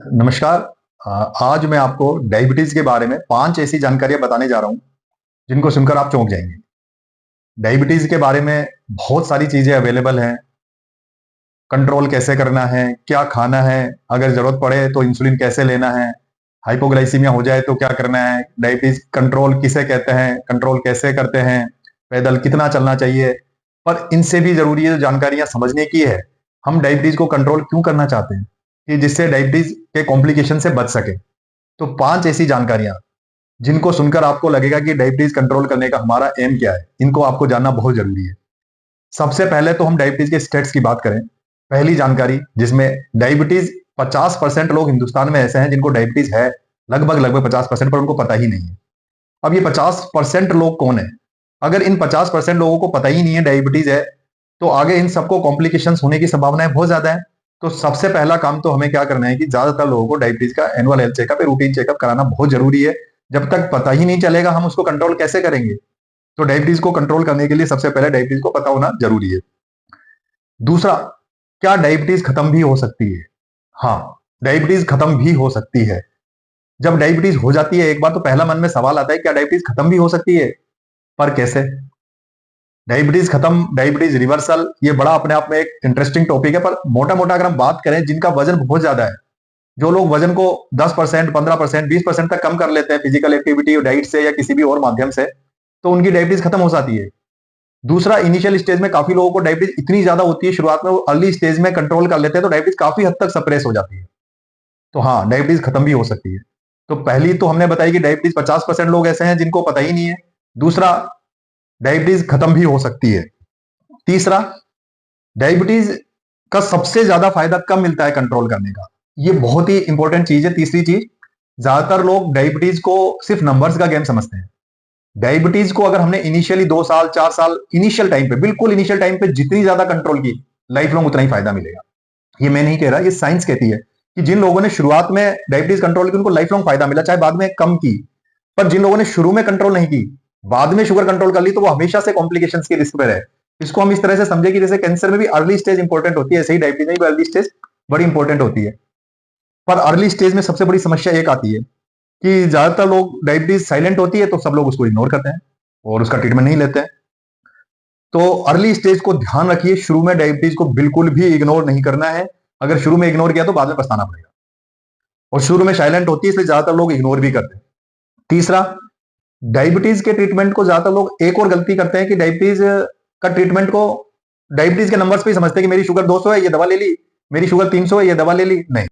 नमस्कार। आज मैं आपको डायबिटीज के बारे में 5 ऐसी जानकारियां बताने जा रहा हूं जिनको सुनकर आप चौंक जाएंगे। डायबिटीज के बारे में बहुत सारी चीजें अवेलेबल हैं। कंट्रोल कैसे करना है, क्या खाना है, अगर जरूरत पड़े तो इंसुलिन कैसे लेना है, हाइपोग्लाइसीमिया हो जाए तो क्या करना है, डायबिटीज कंट्रोल किसे कहते हैं, कंट्रोल कैसे करते हैं, पैदल कितना चलना चाहिए। पर इनसे भी जरूरी है जानकारियां समझने की है। हम डायबिटीज को कंट्रोल क्यों करना चाहते हैं कि जिससे डायबिटीज के कॉम्प्लिकेशन से बच सके। तो 5 ऐसी जानकारियां जिनको सुनकर आपको लगेगा कि डायबिटीज कंट्रोल करने का हमारा एम क्या है, इनको आपको जानना बहुत जरूरी है। सबसे पहले तो हम डायबिटीज के स्टेट्स की बात करें। पहली जानकारी जिसमें डायबिटीज 50% लोग हिंदुस्तान में ऐसे हैं जिनको डायबिटीज है, लगभग लगभग 50%, पर उनको पता ही नहीं है। अब ये 50% लोग कौन है? अगर इन 50% लोगों को पता ही नहीं है डायबिटीज है, तो आगे इन सबको कॉम्प्लिकेशंस होने की संभावनाएं बहुत ज्यादा है। तो सबसे पहला काम तो हमें क्या करना है कि ज्यादातर लोगों को डायबिटीज का annual health checkup, routine checkup कराना बहुत जरूरी है। जब तक पता ही नहीं चलेगा हम उसको कंट्रोल कैसे करेंगे? तो डायबिटीज को कंट्रोल करने के लिए सबसे पहले डायबिटीज को पता होना जरूरी है। दूसरा, क्या डायबिटीज खत्म भी हो सकती है? हाँ, डायबिटीज खत्म भी हो सकती है। जब डायबिटीज हो जाती है एक बार, तो पहला मन में सवाल आता है क्या डायबिटीज खत्म भी हो सकती है? पर कैसे? डायबिटीज खत्म, डायबिटीज रिवर्सल, ये बड़ा अपने आप में एक इंटरेस्टिंग टॉपिक है। पर मोटा मोटा अगर हम बात करें, जिनका वजन बहुत ज्यादा है, जो लोग वजन को 10%, 15%, 20% तक कम कर लेते हैं फिजिकल एक्टिविटी और डाइट से या किसी भी और माध्यम से, तो उनकी डायबिटीज खत्म हो जाती है। दूसरा, इनिशियल स्टेज में काफी लोगों को डायबिटीज इतनी ज्यादा होती है, शुरुआत में वो अर्ली स्टेज में कंट्रोल कर लेते हैं, तो डायबिटीज काफी हद तक सप्रेस हो जाती है। तो हाँ, डायबिटीज खत्म भी हो सकती है। तो पहली तो हमने बताई कि डायबिटीज 50% लोग ऐसे हैं जिनको पता ही नहीं है। दूसरा, डायबिटीज खत्म भी हो सकती है। तीसरा, डायबिटीज का सबसे ज्यादा फायदा कब मिलता है कंट्रोल करने का? ये बहुत ही इंपॉर्टेंट चीज है। तीसरी चीज, ज्यादातर लोग डायबिटीज को सिर्फ नंबर्स का गेम समझते हैं। डायबिटीज को अगर हमने इनिशियली 2 साल 4 साल इनिशियल टाइम पे, बिल्कुल इनिशियल टाइम पे जितनी ज्यादा कंट्रोल की, लाइफ लॉन्ग उतना ही फायदा मिलेगा। ये मैं नहीं कह रहा, ये साइंस कहती है कि जिन लोगों ने शुरुआत में डायबिटीज कंट्रोल की उनको लाइफ लॉन्ग फायदा मिला, चाहे बाद में कम की। पर जिन लोगों ने शुरू में कंट्रोल नहीं की, बाद में शुगर कंट्रोल कर ली, तो वो हमेशा से कॉम्प्लिकेशंस की रिस्क पे रहे। इसको हम इस तरह से समझे कि जैसे कैंसर में भी अर्ली स्टेज इंपॉर्टेंट होती है, ऐसे ही डायबिटीज में भी अर्ली स्टेज बड़ी इंपॉर्टेंट होती है। पर अर्ली स्टेज में सबसे बड़ी समस्या एक आती है कि ज्यादातर लोग, डायबिटीज साइलेंट होती है तो सब लोग उसको इग्नोर करते हैं और उसका ट्रीटमेंट नहीं लेते हैं। तो अर्ली स्टेज को ध्यान रखिए, शुरू में डायबिटीज को बिल्कुल भी इग्नोर नहीं करना है। अगर शुरू में इग्नोर किया तो बाद में पछताना पड़ेगा। और शुरू में साइलेंट होती है, इसलिए ज्यादातर लोग इग्नोर भी करते हैं। तीसरा, डायबिटीज के ट्रीटमेंट को ज्यादातर लोग एक और गलती करते हैं कि डायबिटीज का ट्रीटमेंट को डायबिटीज के नंबर्स पे ही समझते हैं कि मेरी शुगर 200 है, ये दवा ले ली, मेरी शुगर 300 है, ये दवा ले ली। नहीं,